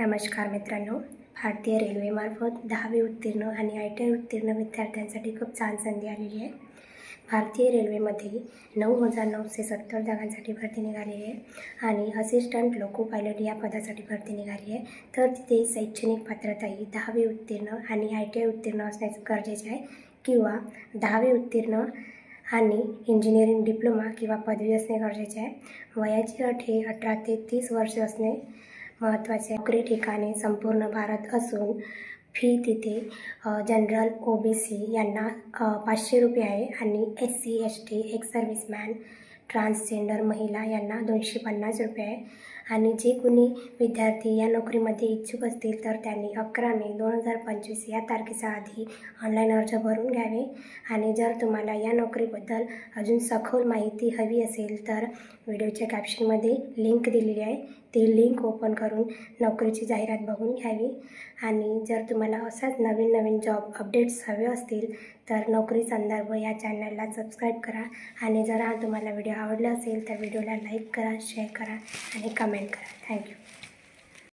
नमस्कार मित्रांनो, भारतीय रेल्वेमार्फत 10वी उत्तीर्ण आणि ITI उत्तीर्ण विद्यार्थ्यांसाठी खूप छान संधी आलेली आहे। भारतीय रेल्वेमध्ये 9,970 जागांसाठी भरती निघालेली आहे आणि असिस्टंट लोको पायलट या पदासाठी भरती निघाली आहे। तर तिथे शैक्षणिक पात्रता ही 10वी उत्तीर्ण आणि ITI उत्तीर्ण असण्याचं गरजेचे आहे किंवा 10वी उत्तीर्ण आणि इंजिनिअरिंग डिप्लोमा किंवा पदवी असणे गरजेचे आहे। वयाची अट हे 18 ते 30 वर्ष असणे महत्त्वाचे। नोकरी ठिकाणी संपूर्ण भारत असून फी तिथे जनरल OBC यांना 500 रुपये आहे आणि SC ST ex serviceman transgender महिला यांना 250 रुपये आहे। आणि जे कोणी विद्यार्थी या नोकरीमध्ये इच्छुक असतील तर त्यांनी 11 मे 2025 या तारखेच्या आधी ऑनलाईन अर्ज भरून घ्यावे। आणि जर तुम्हाला या नोकरीबद्दल अजून सखोल माहिती हवी असेल तर व्हिडिओच्या कॅप्शनमध्ये लिंक दिलेली आहे, ती लिंक ओपन करून नोकरीची जाहिरात बघून घ्यावी। आणि जर तुम्हाला असाच नवीन जॉब अपडेट्स हवे असतील तर नोकरी संदर्भ या चॅनलला सबस्क्राईब करा। आणि जर हा तुम्हाला व्हिडिओ आवडला असेल तर व्हिडिओला लाईक करा, शेअर करा आणि कमेंट करा। थँक्यू।